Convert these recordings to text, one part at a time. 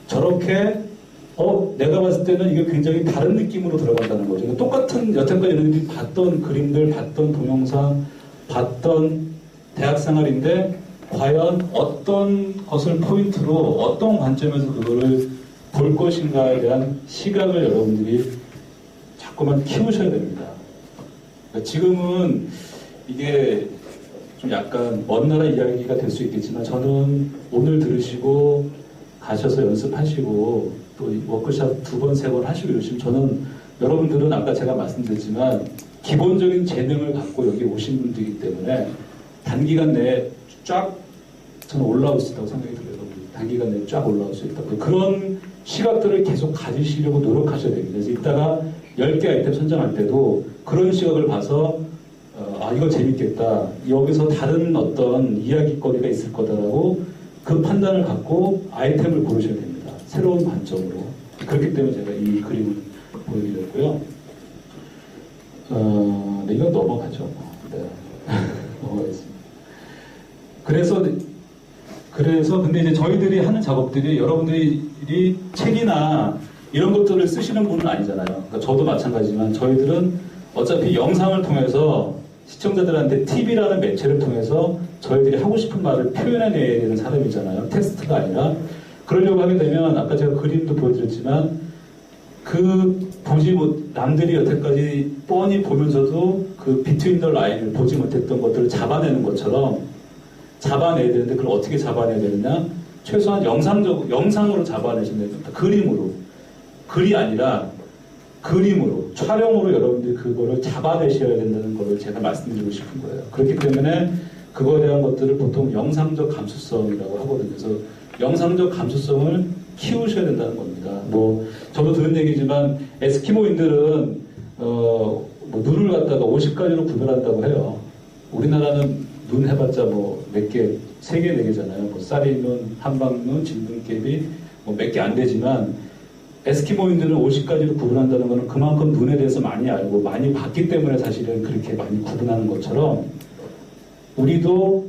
저렇게 내가 봤을 때는 이게 굉장히 다른 느낌으로 들어간다는 거죠. 그러니까 똑같은 여태까지 여러분들이 봤던 그림들, 봤던 동영상, 봤던 대학 생활인데 과연 어떤 것을 포인트로 어떤 관점에서 그거를 볼 것인가에 대한 시각을 여러분들이 자꾸만 키우셔야 됩니다. 그러니까 지금은 이게 좀 약간 먼 나라 이야기가 될 수 있겠지만 저는 오늘 들으시고 가셔서 연습하시고 또 워크숍 2번, 3번 하시고 이러시면 저는 여러분들은 아까 제가 말씀드렸지만 기본적인 재능을 갖고 여기 오신 분들이기 때문에 단기간 내에 쫙 저는 올라올 수 있다고 생각이 들어요. 단기간 내에 쫙 올라올 수 있다고. 그런 시각들을 계속 가지시려고 노력하셔야 됩니다. 그래서 이따가 10개 아이템 선정할 때도 그런 시각을 봐서 이거 재밌겠다. 여기서 다른 어떤 이야기거리가 있을 거다라고 그 판단을 갖고 아이템을 고르셔야 됩니다. 새로운 관점으로. 그렇기 때문에 제가 이 그림을 보여드렸고요. 네, 이건 넘어가죠. 네. 넘어가겠습니다. 그래서 근데 이제 저희들이 하는 작업들이 여러분들이 책이나 이런 것들을 쓰시는 분은 아니잖아요. 그러니까 저도 마찬가지지만 저희들은 어차피 영상을 통해서 시청자들한테 TV라는 매체를 통해서 저희들이 하고 싶은 말을 표현해내야 되는 사람이잖아요. 텍스트가 아니라. 그러려고 하게 되면 아까 제가 그림도 보여드렸지만 남들이 여태까지 뻔히 보면서도 그 비트윈 더 라인을 보지 못했던 것들을 잡아내는 것처럼 잡아내야 되는데 그걸 어떻게 잡아내야 되느냐? 최소한 영상으로 잡아내시면 됩니다. 그림으로. 글이 아니라 그림으로, 촬영으로 여러분들이 그거를 잡아내셔야 된다는 걸 제가 말씀드리고 싶은 거예요. 그렇기 때문에 그거에 대한 것들을 보통 영상적 감수성이라고 하거든요. 그래서 영상적 감수성을 키우셔야 된다는 겁니다. 저도 들은 얘기지만 에스키모인들은 눈을 갖다가 50가지로 구별한다고 해요. 우리나라는 눈 해봤자 몇 개, 3개, 4개잖아요. 쌀이 눈, 한방눈, 진눈깨비 몇 개 안 되지만 에스키모인들은 50가지로 구분한다는 것은 그만큼 눈에 대해서 많이 알고 많이 봤기 때문에 사실은 그렇게 많이 구분하는 것처럼 우리도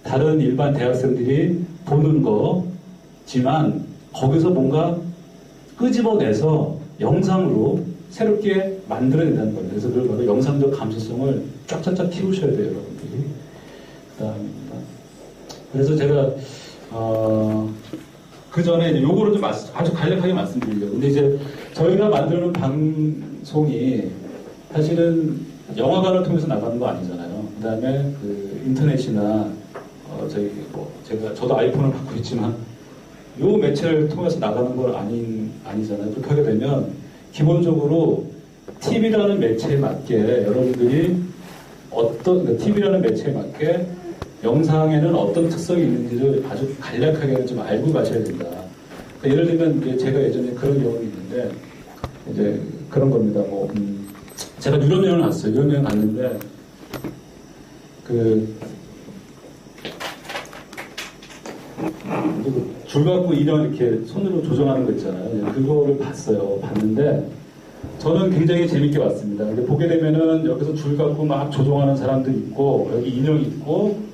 다른 일반 대학생들이 보는 거지만 거기서 뭔가 끄집어내서 영상으로 새롭게 만들어낸다는 겁니다. 그래서 그걸 바로 영상적 감수성을 쫙쫙쫙 키우셔야 돼요, 여러분들이. 그다음입니다. 그래서 제가 그 전에 요거를 좀 아주 간략하게 말씀드리려고. 근데 이제 저희가 만드는 방송이 사실은 영화관을 통해서 나가는 거 아니잖아요. 그 다음에 그 인터넷이나 저도 아이폰을 갖고 있지만 요 매체를 통해서 나가는 건 아니잖아요. 그렇게 하게 되면 기본적으로 TV라는 매체에 맞게 여러분들이 TV라는 매체에 맞게 영상에는 어떤 특성이 있는지를 아주 간략하게 좀 알고 가셔야 된다. 그러니까 예를 들면 제가 예전에 그런 경험이 있는데 이제 그런 겁니다. 제가 유럽 여행을 갔어요. 유럽 여행 갔는데 줄 갖고 인형 이렇게 손으로 조정하는 거 있잖아요. 그거를 봤는데 저는 굉장히 재밌게 봤습니다. 근데 보게 되면은 여기서 줄 갖고 막 조정하는 사람들 있고 여기 인형이 있고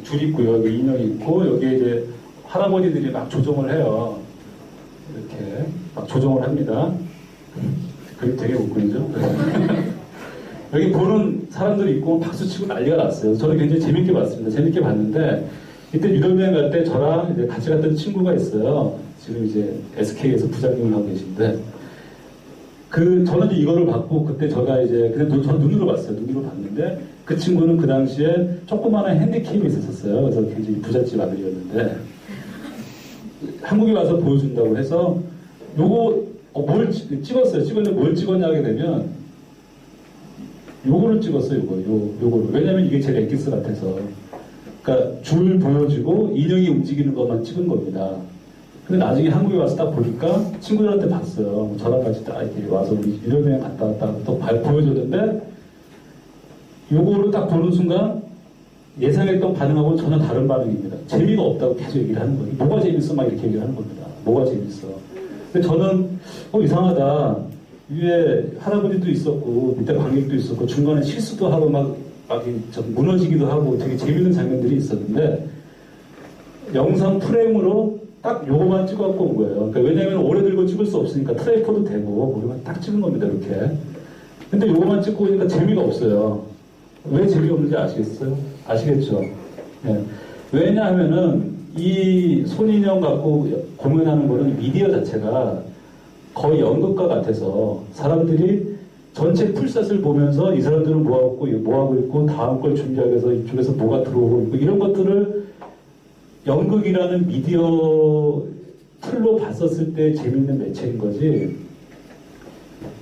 줄 있고요. 여기 인형이 있고 여기에 이제 할아버지들이 막 조정을 해요. 이렇게 막 조정을 합니다. 그게 되게 웃긴죠? 여기 보는 사람들이 있고 박수치고 난리가 났어요. 저는 굉장히 재밌게 봤습니다. 재밌게 봤는데 이때 유럽여행 갈 때 저랑 이제 같이 갔던 친구가 있어요. 지금 이제 SK에서 부장님을 하고 계신데 저는 이제 이거를 받고 그때 저는 눈으로 봤어요. 눈으로 봤는데 그 친구는 그 당시에 조그마한 핸디캡이 있었어요. 그래서 굉장히 부잣집 아들이었는데 한국에 와서 보여준다고 해서 뭘 찍었어요. 찍었는데 뭘 찍었냐 하게 되면 요거를 찍었어요. 요거를. 왜냐면 이게 제일 엑기스 같아서. 그러니까 줄 보여주고 인형이 움직이는 것만 찍은 겁니다. 근데 나중에 한국에 와서 딱 보니까 친구들한테 봤어요. 저랑 같이 딱 이렇게 와서 우리 유럽여행 갔다 왔다 또 보여줬는데 요거를 딱 보는 순간 예상했던 반응하고는 전혀 다른 반응입니다. 재미가 없다고 계속 얘기를 하는 거예요. 뭐가 재밌어? 막 이렇게 얘기를 하는 겁니다. 뭐가 재밌어? 근데 저는 이상하다. 위에 할아버지도 있었고 밑에 관객도 있었고 중간에 실수도 하고 막 무너지기도 하고 되게 재밌는 장면들이 있었는데 영상 프레임으로 딱 요거만 찍어갖고 온 거예요. 그러니까 왜냐면 오래 들고 찍을 수 없으니까 트라이포드 되고 우리만 딱 찍은 겁니다, 이렇게. 근데 요거만 찍고 오니까 재미가 없어요. 왜 재미없는지 아시겠어요? 아시겠죠? 예. 왜냐하면은 이 손인형 갖고 공연하는 거는 미디어 자체가 거의 연극과 같아서 사람들이 전체 풀셋을 보면서 이 사람들은 뭐하고 있고 다음 걸 준비하기 위해서 이쪽에서 뭐가 들어오고 있고 이런 것들을 연극이라는 미디어 틀로 봤었을 때 재밌는 매체인 거지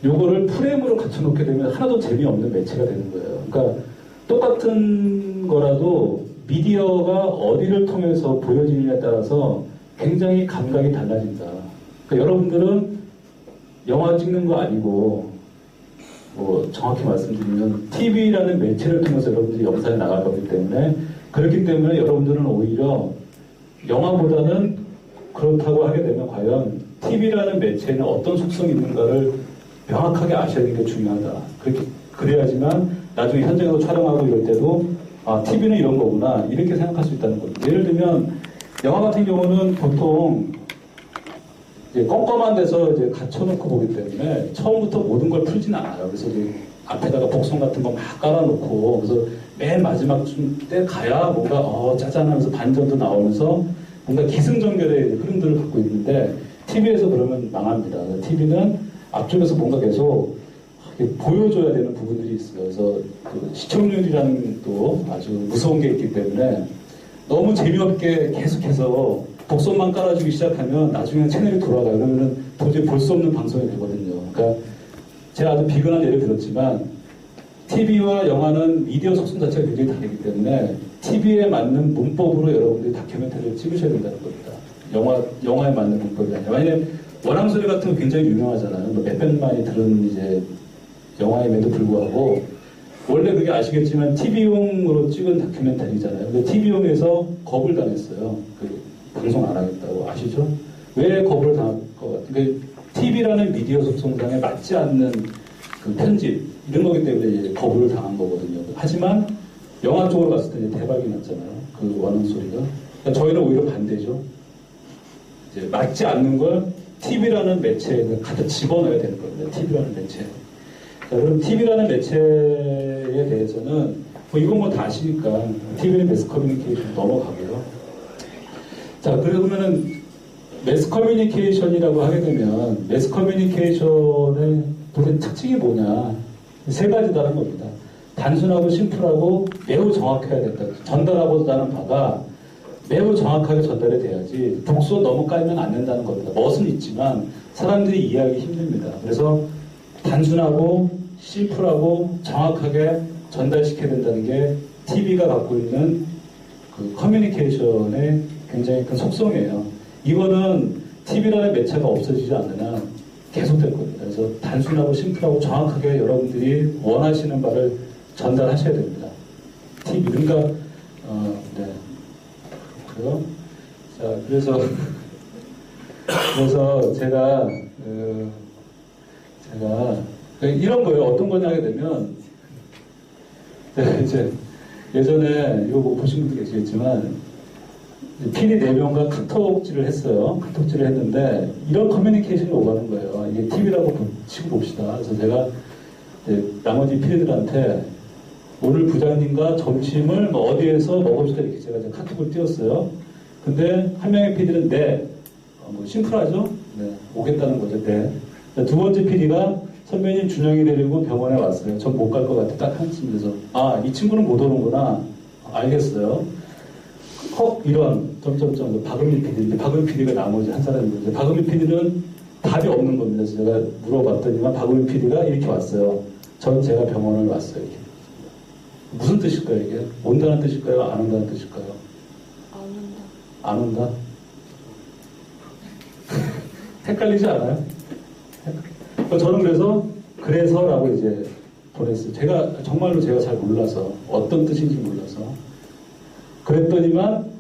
요거를 프레임으로 갖춰놓게 되면 하나도 재미없는 매체가 되는 거예요. 그러니까 똑같은 거라도 미디어가 어디를 통해서 보여지느냐에 따라서 굉장히 감각이 달라진다. 그러니까 여러분들은 영화 찍는 거 아니고 뭐 정확히 말씀드리면 TV라는 매체를 통해서 여러분들이 영상에 나갈 거기 때문에 그렇기 때문에 여러분들은 오히려 영화보다는 그렇다고 하게 되면 과연 TV라는 매체에는 어떤 속성이 있는가를 명확하게 아셔야 되는 게 중요하다. 그래야지만 나중에 현장에서 촬영하고 이럴 때도 아, TV는 이런 거구나 이렇게 생각할 수 있다는 거죠. 예를 들면 영화 같은 경우는 보통 이제 껌껌한 데서 이제 갇혀놓고 보기 때문에 처음부터 모든 걸 풀진 않아요. 그래서 이제 앞에다가 복선 같은 거 막 깔아놓고 그래서 맨 마지막쯤 때 가야 뭔가 짜잔하면서 반전도 나오면서 뭔가 기승전결의 흐름들을 갖고 있는데 TV에서 그러면 망합니다. TV는 앞쪽에서 뭔가 계속 보여줘야 되는 부분들이 있어요. 그래서 그 시청률이라는 또 아주 무서운 게 있기 때문에 너무 재미없게 계속해서 복선만 깔아주기 시작하면 나중에 채널이 돌아가요. 그러면은 도저히 볼 수 없는 방송이 되거든요. 그러니까 제가 아주 비근한 예를 들었지만 TV와 영화는 미디어 속성 자체가 굉장히 다르기 때문에 TV에 맞는 문법으로 여러분들이 다큐멘터리를 찍으셔야 된다는 겁니다. 영화에 맞는 문법이 아니라. 왜냐면 원앙소리 같은 거 굉장히 유명하잖아요. 뭐 몇백만이 들은 이제 영화임에도 불구하고 원래 그게 아시겠지만 TV용으로 찍은 다큐멘터리잖아요. 근데 TV용에서 겁을 당했어요. 방송 안 하겠다고 아시죠? 왜 겁을 당할 것 같아요? 그러니까 TV라는 미디어 속성상에 맞지 않는 그 편집 이런 거기 때문에 이제 겁을 당한 거거든요. 하지만 영화 쪽으로 갔을 때 이제 대박이 났잖아요. 그 원음 소리가. 그러니까 저희는 오히려 반대죠. 이제 맞지 않는 걸 TV라는 매체에 갖다 집어넣어야 되는 겁니다. TV라는 매체. 자, 그럼 TV라는 매체에 대해서는 뭐 이건 뭐 다 아시니까 TV는 매스 커뮤니케이션 넘어가고요. 자, 그러면은 매스 커뮤니케이션이라고 하게 되면 매스 커뮤니케이션의 도대체 특징이 뭐냐? 세 가지다는 겁니다. 단순하고 심플하고 매우 정확해야 된다. 전달하고자 하는 바가 매우 정확하게 전달이 돼야지 독소 너무 깔면 안 된다는 겁니다. 멋은 있지만 사람들이 이해하기 힘듭니다. 그래서 단순하고 심플하고 정확하게 전달시켜야 된다는 게 TV가 갖고 있는 그 커뮤니케이션의 굉장히 큰 속성이에요. 이거는 TV라는 매체가 없어지지 않는 한 계속될 겁니다. 그래서 단순하고 심플하고 정확하게 여러분들이 원하시는 바를 전달하셔야 됩니다. TV 그러니까 네. 그래요. 자, 그래서 제가 이런 거예요. 어떤 거냐 하게 되면 제가 이제 예전에 이거 뭐 보신 분도 계시겠지만 PD 4명과 카톡질을 했어요. 카톡질을 했는데 이런 커뮤니케이션이 오가는 거예요. 이게 TV라고 치고 봅시다. 그래서 제가 나머지 PD들한테 오늘 부장님과 점심을 뭐 어디에서 먹읍시다 이렇게 제가 이제 카톡을 띄웠어요. 근데 한 명의 PD는 네, 뭐 심플하죠? 네, 오겠다는 거죠. 네. 두 번째 PD가 선배님 준영이 데리고 병원에 왔어요. 전 못 갈 것 같아. 딱 한쯤에서 이 친구는 못 오는구나. 알겠어요. 이런 점점점 박은미 PD, 박은미 PD가 나머지 한 사람인데 박은미 PD는 답이 없는 겁니다. 그래서 제가 물어봤더니만 박은미 PD가 이렇게 왔어요. 제가 병원을 왔어요. 이렇게. 무슨 뜻일까요, 이게? 온다는 뜻일까요? 안 온다는 뜻일까요? 안 온다. 헷갈리지 않아요? 저는 그래서라고 이제 보냈어요. 정말로 제가 잘 몰라서, 어떤 뜻인지 몰라서. 그랬더니만,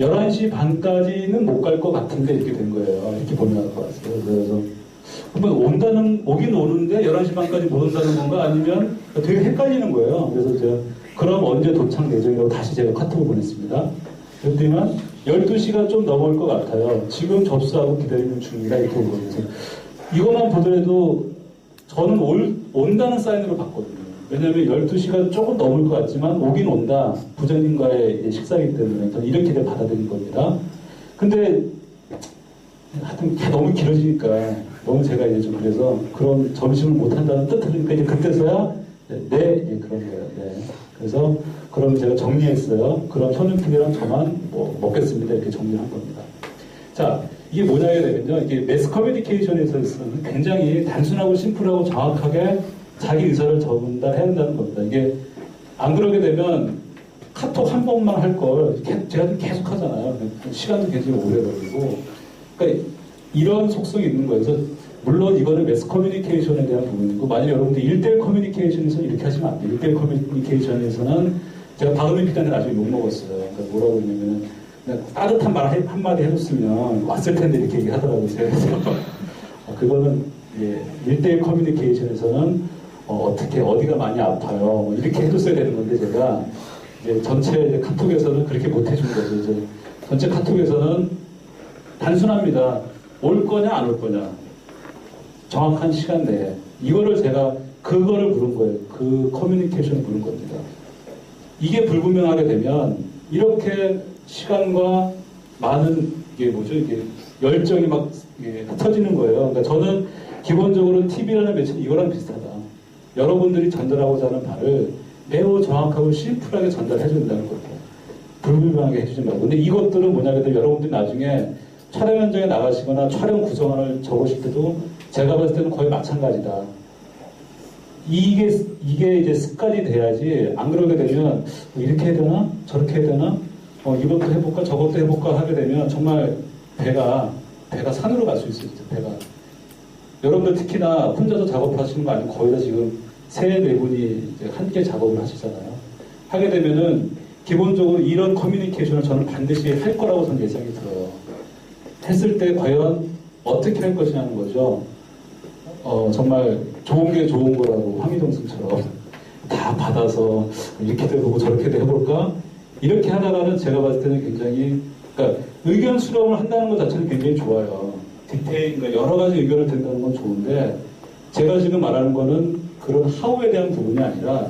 11시 반까지는 못 갈 것 같은데 이렇게 된 거예요. 이렇게 보내갖고 왔어요. 그래서, 그러면 오긴 오는데 11시 반까지 못 온다는 건가? 아니면 되게 헷갈리는 거예요. 그래서 제가 그럼 언제 도착 예정이라고 다시 제가 카톡을 보냈습니다. 그랬더니만 12시가 좀 넘을 것 같아요. 지금 접수하고 기다리는 중이다 이렇게 보거든요. 이것만 보더라도 저는 온다는 사인으로 봤거든요. 왜냐하면 12시가 조금 넘을 것 같지만 오긴 온다. 부장님과의 식사이기 때문에 저는 이렇게 받아들인 겁니다. 근데 하여튼 너무 길어지니까 너무 제가 이제 좀 그래서 그런 점심을 못 한다는 뜻을 이제 그때서야 네, 그런 거예요. 네. 그래서 그럼 제가 정리했어요. 그럼 현윤 PD랑 저만 먹겠습니다. 이렇게 정리를 한 겁니다. 자, 이게 뭐냐게 되면요. 이게 매스 커뮤니케이션에서 있어서는 굉장히 단순하고 심플하고 정확하게 자기 의사를 전달해야 한다는 겁니다. 이게 안 그러게 되면 카톡 한 번만 할 걸 제가 계속 하잖아요. 시간도 굉장히 오래 걸리고. 그러니까 이런 속성이 있는 거예요. 그래서 물론 이거는 매스 커뮤니케이션에 대한 부분이고, 만약에 여러분들 1대1 커뮤니케이션에서는 이렇게 하시면 안 돼요. 1대1 커뮤니케이션에서는 제가 박은민 PD한테 나중에 욕먹었어요. 그러니까 뭐라고 그러냐면 그냥 따뜻한 말 한마디 해줬으면 왔을 텐데 이렇게 얘기하더라고요. 그래서 그거는 1대1 커뮤니케이션에서는 어떻게 어디가 많이 아파요 이렇게 해줬어야 되는 건데 제가 이제 전체 카톡에서는 그렇게 못 해준 거죠. 이제 전체 카톡에서는 단순합니다. 올 거냐 안 올 거냐 정확한 시간 내에 이거를 제가 그거를 물은 거예요. 그 커뮤니케이션을 물은 겁니다. 이게 불분명하게 되면 이렇게 시간과 많은 이게 열정이 막 흩어지는 거예요. 그러니까 저는 기본적으로 TV라는 매체는 이거랑 비슷하다. 여러분들이 전달하고자 하는 바를 매우 정확하고 심플하게 전달해 준다는 거고 불분명하게 해주지 말고. 근데 이것들은 뭐냐면 여러분들이 나중에 촬영 현장에 나가시거나 촬영 구성안을 적으실 때도 제가 봤을 때는 거의 마찬가지다. 이게 이제 습관이 돼야지 안 그러게 되면 이렇게 해야 되나 저렇게 해야 되나 이것도 해볼까 저것도 해볼까 하게 되면 정말 배가 산으로 갈 수 있어요. 배가. 여러분들 특히나 혼자서 작업하시는 거 아니고 거의 다 지금 3-4분이 함께 작업을 하시잖아요. 하게 되면은 기본적으로 이런 커뮤니케이션을 저는 반드시 할 거라고 저는 예상이 들어요. 했을 때 과연 어떻게 할 것이냐는 거죠. 정말 좋은 게 좋은 거라고 황희동승처럼 다 받아서 이렇게도 해보고 저렇게도 해볼까? 이렇게 하다가는 제가 봤을 때는 굉장히 그러니까 의견 수렴을 한다는 것 자체는 굉장히 좋아요. 디테일, 그러니까 여러 가지 의견을 든다는 건 좋은데 제가 지금 말하는 거는 그런 하우에 대한 부분이 아니라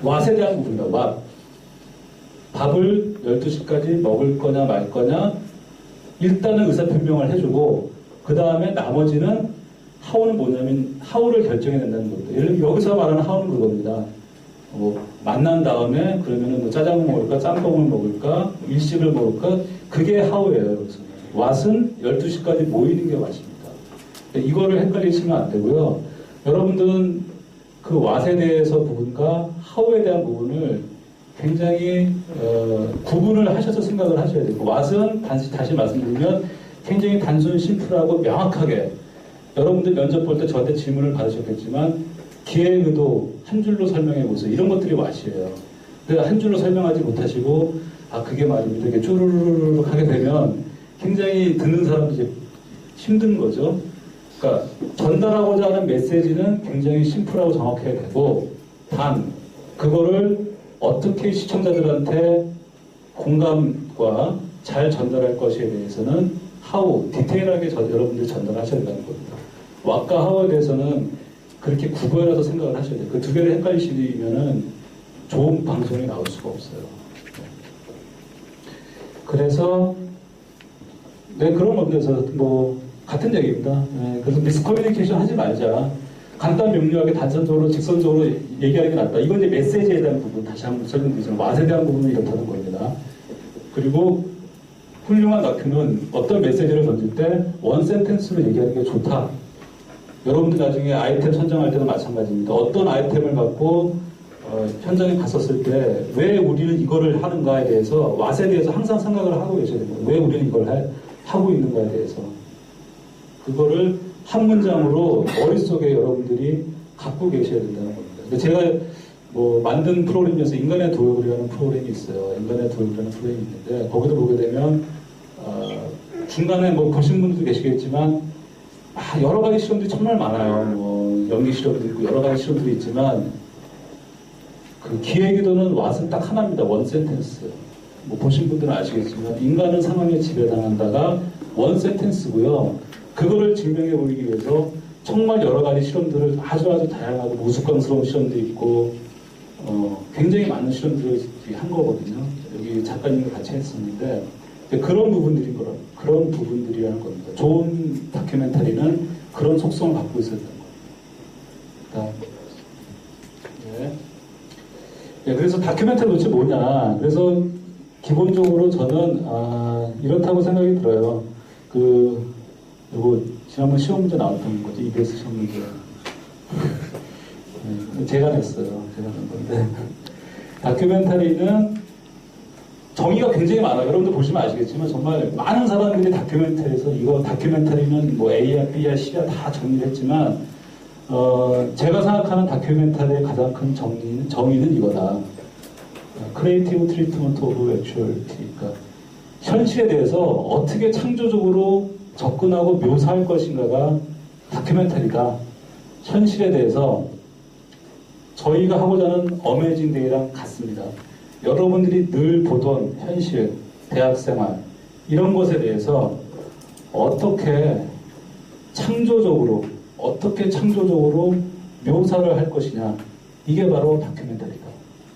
왓에 대한 부분이다. 왓. 밥을 12시까지 먹을 거냐 말 거냐 일단은 의사표명을 해주고 그 다음에 나머지는 하우는 뭐냐면 하우를 결정해야 된다는 겁니다. 예를 들면 여기서 말하는 하우는 그겁니다. 만난 다음에 그러면은 뭐 짜장면 먹을까 짬뽕을 먹을까 일식을 먹을까 그게 하우예요. 여기서. 왓은 12시까지 모이는 게 왓입니다. 이거를 헷갈리시면 안 되고요. 여러분들은 그 왓에 대해서 부분과 하우에 대한 부분을 굉장히 구분을 하셔서 생각을 하셔야 되고 왓은 다시 말씀드리면 굉장히 단순 심플하고 명확하게 여러분들 면접 볼 때 저한테 질문을 받으셨겠지만 기획 의도 한 줄로 설명해 보세요. 이런 것들이 왓이에요. 근데 한 줄로 설명하지 못하시고 그게 말입니다. 이렇게 쭈루루룩 하게 되면 굉장히 듣는 사람도 이제 힘든 거죠. 그러니까 전달하고자 하는 메시지는 굉장히 심플하고 정확해야 되고 단 그거를 어떻게 시청자들한테 공감과 잘 전달할 것에 대해서는 하우, 디테일하게 여러분들이 전달하셔야 된다는 겁니다. 왓과 하우에 대해서는 그렇게 구별해서 생각을 하셔야 돼요. 그 두 개를 헷갈리시면은 좋은 방송이 나올 수가 없어요. 그래서 그런 겁니다. 같은 얘기입니다. 그래서 미스커뮤니케이션 하지 말자. 간단 명료하게 단선적으로 직선적으로 얘기하는 게 낫다. 이건 이제 메시지에 대한 부분 다시 한번 설명드리자면 왓에 대한 부분은 이렇다는 겁니다. 그리고 훌륭한 다큐는 어떤 메시지를 던질 때 원 센텐스로 얘기하는 게 좋다. 여러분들 나중에 아이템 선정할 때도 마찬가지입니다. 어떤 아이템을 갖고 현장에 갔었을 때 왜 우리는 이거를 하는가에 대해서 왓에 대해서 항상 생각을 하고 계셔야 됩니다. 왜 우리는 이걸 하고 있는가에 대해서 그거를 한 문장으로 머릿속에 여러분들이 갖고 계셔야 된다는 겁니다. 근데 제가 만든 프로그램 중에서 인간의 도욕이라는 프로그램이 있어요. 인간의 도욕이라는 프로그램이 있는데 거기도 보게 되면 중간에 보신 분들도 계시겠지만 여러 가지 실험들이 정말 많아요. 연기 실험도 있고 여러 가지 실험들이 있지만 그 기획의도는 왓은 딱 하나입니다. 원 센텐스. 뭐 보신 분들은 아시겠지만 인간은 상황에 지배당한다가 원 센텐스고요. 그거를 증명해 보이기 위해서 정말 여러 가지 실험들을 아주 다양하고 우스꽝스러운 실험도 있고 굉장히 많은 실험들을 한 거거든요. 여기 작가님과 같이 했었는데 그런 부분들이라는 겁니다. 좋은 다큐멘터리는 그런 속성을 갖고 있었던 겁니다. 네, 그래서 다큐멘터리 도대체 뭐냐? 그래서 기본적으로 저는 이렇다고 생각이 들어요. 요거 지난번 시험 문제 나왔던 거죠. EBS 시험 문제. 네, 제가 냈어요. 제가 낸 건데 다큐멘터리는 정의가 굉장히 많아요. 여러분들 보시면 아시겠지만 정말 많은 사람들이 다큐멘터리에서 이거 다큐멘터리는 뭐 A야 B야 C야 다 정리를 했지만 제가 생각하는 다큐멘터리의 가장 큰 정의는 이거다. 크리에이티브 트리트먼트 오브 액츄얼리티. 그러니까 현실에 대해서 어떻게 창조적으로 접근하고 묘사할 것인가가 다큐멘터리다. 현실에 대해서 저희가 하고자 하는 어메이징 데이랑 같습니다. 여러분들이 늘 보던 현실, 대학생활 이런 것에 대해서 어떻게 창조적으로 묘사를 할 것이냐, 이게 바로 다큐멘터리다.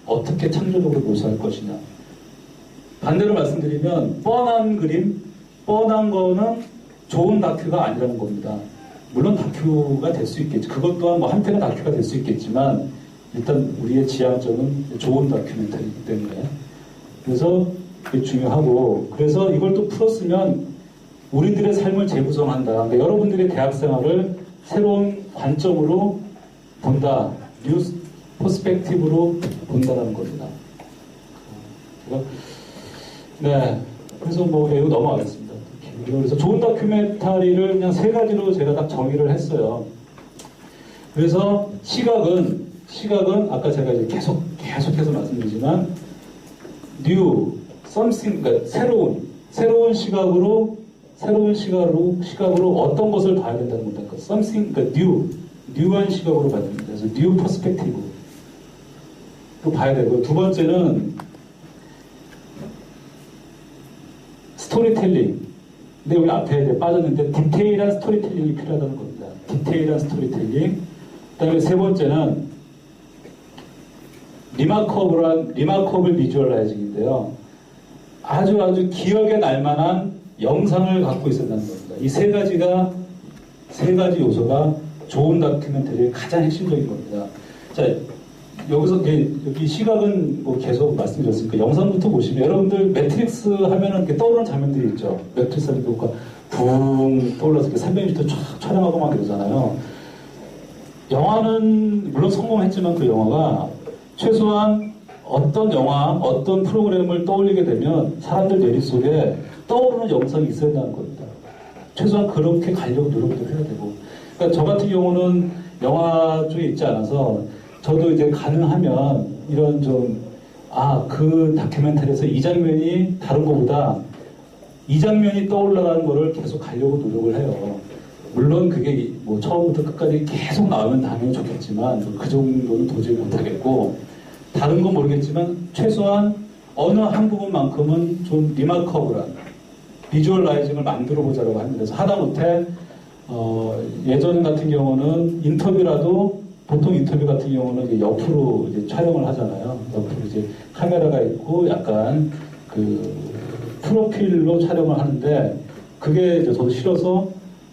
어떻게 창조적으로 묘사할 것이냐. 반대로 말씀드리면 뻔한 그림, 뻔한 거는 좋은 다큐가 아니라는 겁니다. 물론 다큐가 될 수 있겠죠. 그것 또한 뭐 한편의 다큐가 될 수 있겠지만 일단 우리의 지향점은 좋은 다큐멘터리이기 때문에 그래서 그게 중요하고, 그래서 이걸 또 풀었으면 우리들의 삶을 재구성한다. 그러니까 여러분들의 대학생활을 새로운 관점으로 본다. 뉴 퍼스펙티브로 본다는 겁니다. 네, 그래서 뭐 이거 넘어가겠습니다. 그래서 좋은 다큐멘터리를 그냥 세 가지로 제가 딱 정의를 했어요. 그래서 시각은 아까 제가 이제 계속해서 말씀드리지만 new something, 그러니까 새로운 시각으로 어떤 것을 봐야 된다는 겁니다. 그러니까 something, 그러니까 new한 시각으로 봐야 됩니다. 그래서 new perspective로 봐야 되고, 두 번째는 스토리텔링. 근데 여기 앞에 빠졌는데 디테일한 스토리텔링이 필요하다는 겁니다. 디테일한 스토리텔링. 그다음에 세 번째는 리마커블 비주얼라이징인데요. 아주 기억에 날만한 영상을 갖고 있었다는 겁니다. 이 세 가지 요소가 좋은 다큐멘터리의 가장 핵심적인 겁니다. 자, 여기서 여기 시각은 뭐 계속 말씀드렸으니까 영상부터 보시면 여러분들 매트릭스 하면은 이렇게 떠오르는 장면들이 있죠. 매트릭스 하면 붕 떠올라서 이렇게 300m 쫙 촬영하고 막 이러잖아요. 영화는 물론 성공했지만 그 영화가 최소한 어떤 영화, 어떤 프로그램을 떠올리게 되면 사람들 머릿속에 떠오르는 영상이 있어야 한다는 겁니다. 최소한 그렇게 가려고 노력도 해야 되고. 그러니까 저 같은 경우는 영화 쪽에 있지 않아서 저도 이제 가능하면 이런 그 다큐멘터리에서 이 장면이 다른 것보다 이 장면이 떠올라가는 거를 계속 가려고 노력을 해요. 물론 그게 뭐 처음부터 끝까지 계속 나오면 당연히 좋겠지만 그 정도는 도저히 못하겠고, 다른 건 모르겠지만 최소한 어느 한 부분만큼은 좀 리마커블한 비주얼라이징을 만들어 보자라고 합니다. 그래서 하다못해 예전 같은 경우는 보통 인터뷰 같은 경우는 이제 옆으로 이제 촬영을 하잖아요. 옆으로 이제 카메라가 있고 약간 프로필로 촬영을 하는데, 그게 이제 저도 싫어서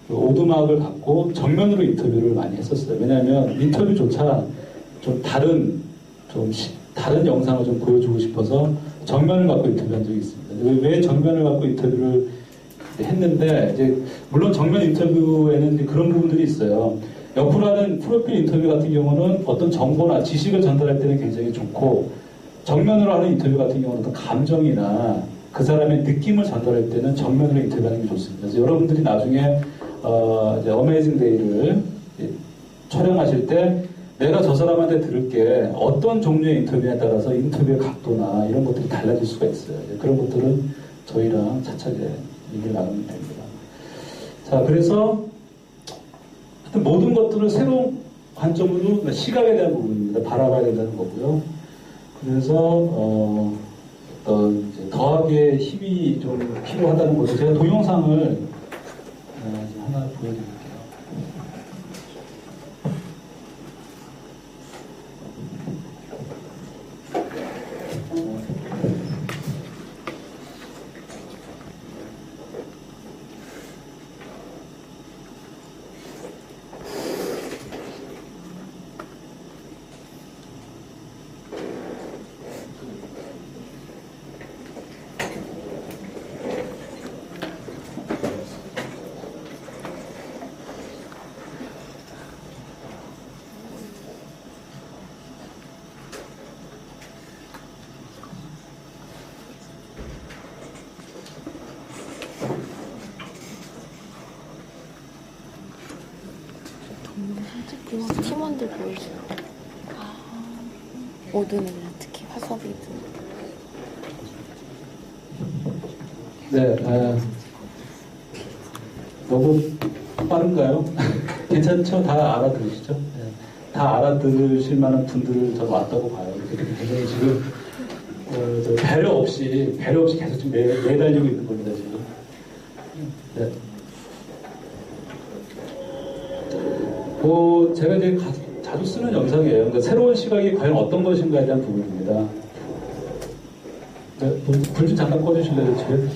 오두막을 갖고 정면으로 인터뷰를 많이 했었어요. 왜냐하면 인터뷰조차 좀 다른 영상을 좀 보여주고 싶어서 정면을 갖고 인터뷰한 적이 있습니다. 왜 정면을 갖고 인터뷰를 했는데, 이제 물론 정면 인터뷰에는 이제 그런 부분들이 있어요. 옆으로 하는 프로필 인터뷰 같은 경우는 어떤 정보나 지식을 전달할 때는 굉장히 좋고, 정면으로 하는 인터뷰 같은 경우는 어떤 감정이나 그 사람의 느낌을 전달할 때는 정면으로 인터뷰하는 게 좋습니다. 그래서 여러분들이 나중에 이제 어메이징 데이를 촬영하실 때 내가 저 사람한테 들을게 어떤 종류의 인터뷰에 따라서 인터뷰의 각도나 이런 것들이 달라질 수가 있어요. 그런 것들은 저희랑 차차게 얘기를 나누면 됩니다. 자, 그래서 모든 것들을 새로운 관점으로 시각에 대한 부분입니다. 바라봐야 된다는 거고요. 그래서 어떤 이제 더하기의 힘이 좀 필요하다는 거죠. 제가 동영상을 하나 보여드릴게요. 팀원들 보여줘요. 모든 애들 특히 화석이들. 네, 너무 빠른가요? 괜찮죠? 다 알아들으시죠? 네. 다 알아들으실 만한 분들을 저 왔다고 봐요. 굉장히 지금 저 배려 없이 계속 지금 매달리고 있는 겁니다, 지금. 네. 제가 이제 자주 쓰는 영상이에요. 그러니까 새로운 시각이 과연 어떤 것인가에 대한 부분입니다. 네, 불 좀 잠깐 꺼주실래요, 지금?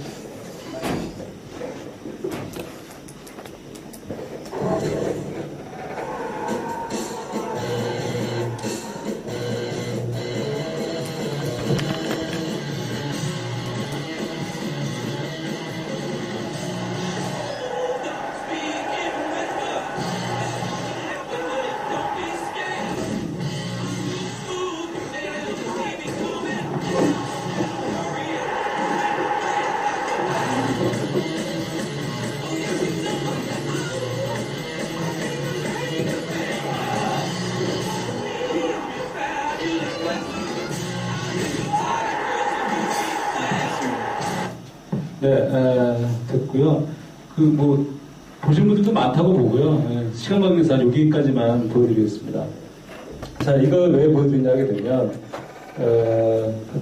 네, 됐고요. 보신 분들도 많다고 보고요. 시간 관계상 여기까지만 보여드리겠습니다. 자, 이걸 왜 보여드리냐 하게 되면,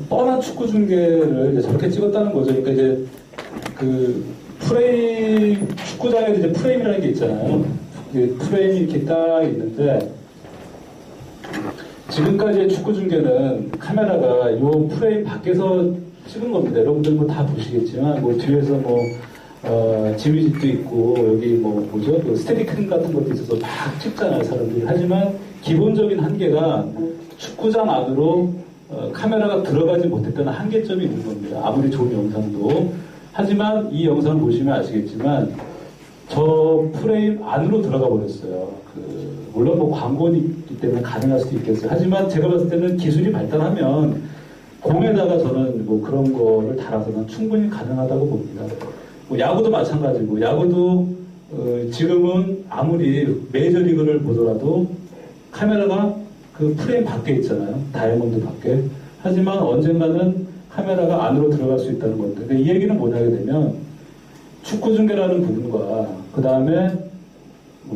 뻔한 축구 중계를 이제 저렇게 찍었다는 거죠. 그러니까 이제, 프레임, 축구장에도 이제 프레임이라는 게 있잖아요. 프레임이 이렇게 딱 있는데, 지금까지의 축구 중계는 카메라가 이 프레임 밖에서 찍은 겁니다. 여러분들 뭐 다 보시겠지만, 뒤에서 지뮤직도 있고, 여기 스테디캠 같은 것도 있어서 막 찍잖아요, 사람들이. 하지만, 기본적인 한계가 축구장 안으로 카메라가 들어가지 못했다는 한계점이 있는 겁니다. 아무리 좋은 영상도. 하지만, 이 영상을 보시면 아시겠지만, 저 프레임 안으로 들어가 버렸어요. 물론 광고이기 때문에 가능할 수도 있겠어요. 하지만 제가 봤을 때는 기술이 발달하면 공에다가 저는 그런 거를 달아서는 충분히 가능하다고 봅니다. 야구도 마찬가지고, 야구도 지금은 아무리 메이저리그를 보더라도 카메라가 프레임 밖에 있잖아요. 다이아몬드 밖에. 하지만 언젠가는 카메라가 안으로 들어갈 수 있다는 건데, 그러니까 이 얘기는 뭐냐게 되면 축구 중계라는 부분과 그 다음에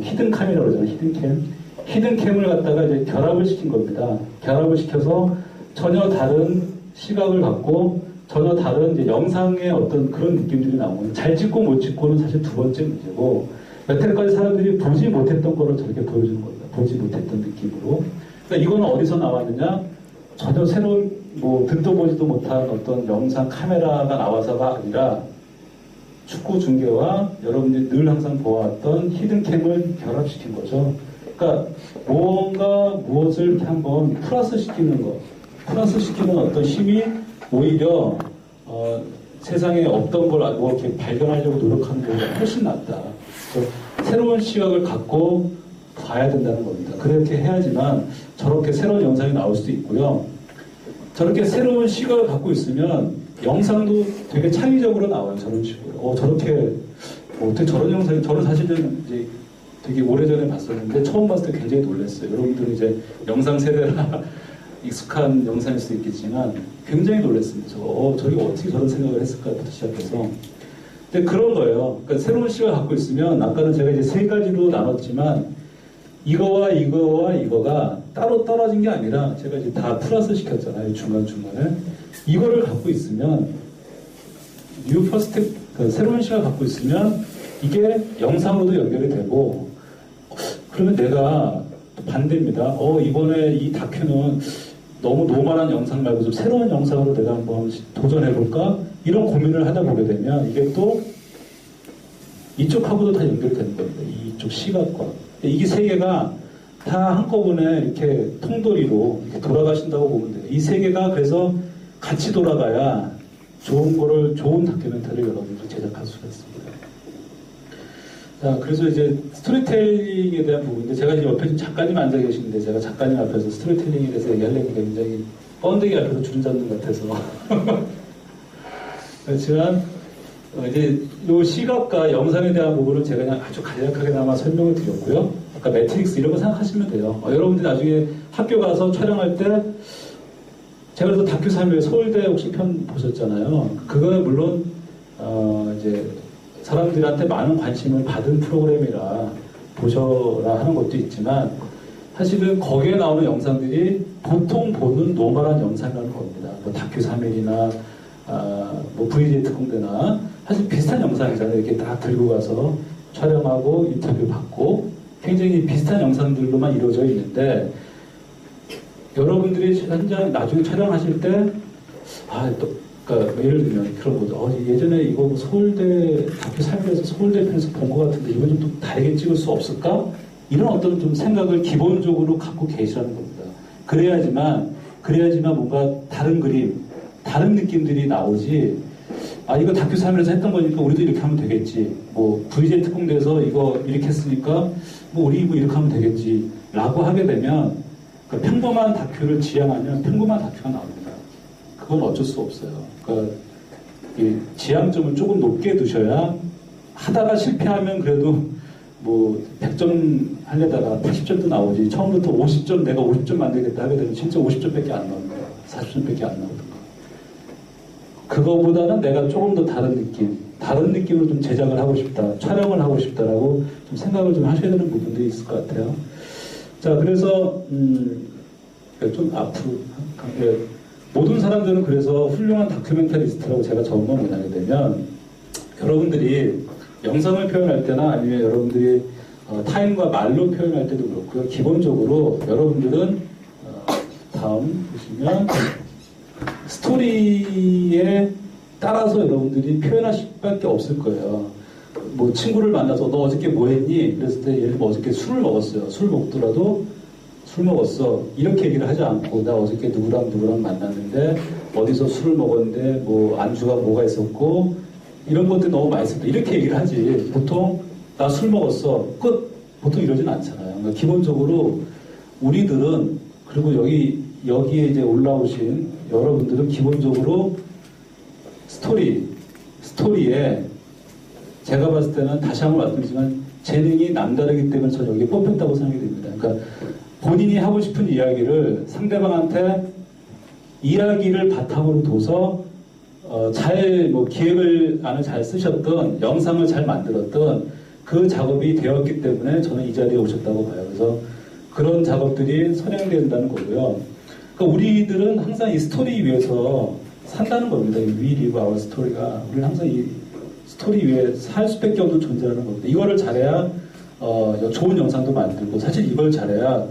히든 카메라라고 그러잖아요. 히든캠을 갖다가 이제 결합을 시킨 겁니다. 결합을 시켜서 전혀 다른 시각을 갖고 전혀 다른 이제 영상의 어떤 그런 느낌들이 나오는, 잘 찍고 못 찍고는 사실 두 번째 문제고, 여태까지 사람들이 보지 못했던 거를 저렇게 보여주는 겁니다. 보지 못했던 느낌으로. 그러니까 이거는 어디서 나왔느냐? 전혀 새로운 듣도 보지도 못한 어떤 영상 카메라가 나와서가 아니라 축구 중계와 여러분들이 늘 항상 보아왔던 히든캠을 결합시킨 거죠. 그러니까 무엇을 이렇게 한번 플러스 시키는 어떤 힘이 오히려 세상에 없던 걸 이렇게 발견하려고 노력하는 것보다 훨씬 낫다. 새로운 시각을 갖고 봐야 된다는 겁니다. 그렇게 해야지만 저렇게 새로운 영상이 나올 수도 있고요. 저렇게 새로운 시각을 갖고 있으면 영상도 되게 창의적으로 나와요. 저런 식으로. 저렇게 어떻게 저런 영상이, 저는 사실은 이제 되게 오래전에 봤었는데 처음 봤을 때 굉장히 놀랐어요. 여러분들은 이제 영상 세대라 익숙한 영상일 수도 있겠지만 굉장히 놀랐습니다. 저게 어떻게 저런 생각을 했을까부터 시작해서. 근데 그런 거예요. 그러니까 새로운 시각을 갖고 있으면, 아까는 제가 이제 세 가지로 나눴지만 이거와 이거가 따로 떨어진 게 아니라 제가 이제 다 플러스 시켰잖아요. 중간중간에. 이거를 갖고 있으면 뉴 퍼스트 그 새로운 시각을 갖고 있으면 이게 영상으로도 연결이 되고 그러면 내가 반대입니다. 이번에 이 다큐는 너무 노멀한 영상 말고 좀 새로운 영상으로 내가 한번 도전해볼까? 이런 고민을 하다 보게 되면 이게 또 이쪽하고도 다 연결되는 겁니다. 이쪽 시각과. 이게 세 개가 다 한꺼번에 이렇게 통돌이로 이렇게 돌아가신다고 보면 돼요. 이 세 개가 그래서 같이 돌아가야 좋은 다큐멘터리를 여러분들이 제작할 수가 있습니다. 자, 그래서 이제 스토리텔링에 대한 부분인데 제가 지금 옆에 작가님 앉아 계시는데 제가 작가님 앞에서 스토리텔링에 대해서 얘기하려니까 굉장히 뻔데기 앞에서 줄을 잡는 것 같아서 그렇지만 이제 이 시각과 영상에 대한 부분을 제가 그냥 아주 간략하게나마 설명을 드렸고요. 아까 매트릭스 이런 거 생각하시면 돼요. 여러분들이 나중에 학교 가서 촬영할 때 제가 그래서 다큐 3일 서울대 혹시 편 보셨잖아요. 그거는 물론 이제 사람들한테 많은 관심을 받은 프로그램이라 보셔라 하는 것도 있지만 사실은 거기에 나오는 영상들이 보통 보는 노멀한 영상이라는 겁니다. 뭐 다큐 3일이나 뭐 VJ 특공대나 사실 비슷한 영상이잖아요. 이렇게 딱 들고 가서 촬영하고 인터뷰 받고 굉장히 비슷한 영상들로만 이루어져 있는데 여러분들이 현장 나중에 촬영하실 때 그러니까 예를 들면 그런 거죠. 예전에 이거 그러니까 다큐 3일에서 서울대 편에서 본 것 같은데 이건 좀 다르게 찍을 수 없을까? 이런 어떤 좀 생각을 기본적으로 갖고 계시라는 겁니다. 그래야지만 뭔가 다른 그림, 다른 느낌들이 나오지. 이거 다큐 3일에서 했던 거니까 우리도 이렇게 하면 되겠지. 뭐 VJ 특공대에서 이거 이렇게 했으니까 뭐 우리 이거 이렇게 하면 되겠지. 라고 하게 되면 그 평범한 다큐를 지향하면 평범한 다큐가 나옵니다. 그건 어쩔 수 없어요. 그러니까 이 지향점을 조금 높게 두셔야 하다가 실패하면 그래도 뭐 100점 하려다가 80점도 나오지. 처음부터 50점 내가 50점 만들겠다 하게 되면 진짜 50점밖에 안 나옵니다. 40점밖에 안 나오든가. 그거보다는 내가 조금 더 다른 느낌으로 좀 제작을 하고 싶다, 촬영을 하고 싶다라고 좀 생각을 좀 하셔야 되는 부분들이 있을 것 같아요. 자, 그래서 좀 앞으로 모든 사람들은 그래서 훌륭한 다큐멘터리스트라고 제가 전문 문하게 되면 여러분들이 영상을 표현할 때나 아니면 여러분들이 타인과 말로 표현할 때도 그렇고요. 기본적으로 여러분들은 다음 보시면 스토리에 따라서 여러분들이 표현하실 수밖에 없을 거예요. 뭐 친구를 만나서 너 어저께 뭐 했니? 그랬을 때 예를 들면 어저께 술을 먹었어요. 술 먹더라도 술 먹었어. 이렇게 얘기를 하지 않고 나 어저께 누구랑 만났는데 어디서 술을 먹었는데 뭐 안주가 뭐가 있었고 이런 것들 너무 맛있었다. 이렇게 얘기를 하지. 보통 나 술 먹었어. 끝. 보통 이러진 않잖아요. 그러니까 기본적으로 우리들은 그리고 여기에 이제 올라오신 여러분들은 기본적으로 스토리에 제가 봤을 때는 다시 한번 말씀드리지만 재능이 남다르기 때문에 저는 여기에 뽑혔다고 생각이 됩니다. 그러니까 본인이 하고 싶은 이야기를 상대방한테 이야기를 바탕으로 둬서 기획을 안을 잘 쓰셨던 영상을 잘 만들었던 그 작업이 되었기 때문에 저는 이 자리에 오셨다고 봐요. 그래서 그런 작업들이 선행된다는 거고요. 그러니까 우리들은 항상 이 스토리 위에서 산다는 겁니다. We live our story가 우리는 항상 이 스토리 위에 살 수밖에 없는 존재라는 겁니다. 이거를 잘해야 좋은 영상도 만들고 사실 이걸 잘해야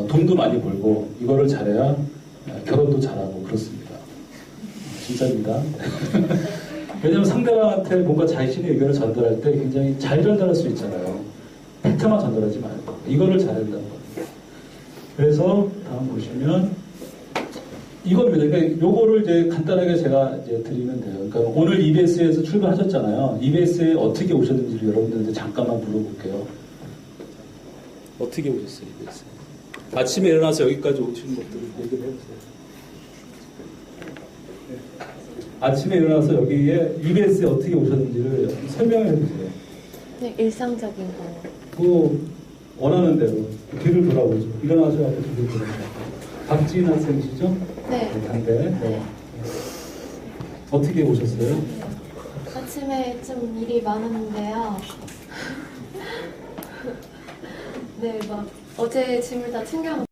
돈도 많이 벌고 이거를 잘해야 결혼도 잘하고 그렇습니다. 진짜입니다. 왜냐하면 상대방한테 뭔가 자신의 의견을 전달할 때 굉장히 잘 전달할 수 있잖아요. 팩트만 전달하지 말고 이거를 잘해야 된다는 겁니다. 그래서 다음 보시면 이겁니다. 그러니까 요거를 이제 간단하게 제가 이제 드리면 돼요. 그러니까 오늘 EBS에서 출발하셨잖아요. EBS에 어떻게 오셨는지를 여러분들한테 잠깐만 물어볼게요. 어떻게 오셨어요, EBS? 아침에 일어나서 여기까지 오시는 것들을 얘기를 해보세요. 아침에 일어나서 여기에 EBS에 어떻게 오셨는지를 설명해 주세요. 네, 일상적인 거. 뭐 원하는 대로 뒤를 돌아보죠. 일어나서 앞에 뒤를 돌아보죠. 박지인 학생이시죠? 네. 반대. 네. 어떻게 오셨어요? 아침에 좀 일이 많았는데요. 네, 막 어제 짐을 다 챙겨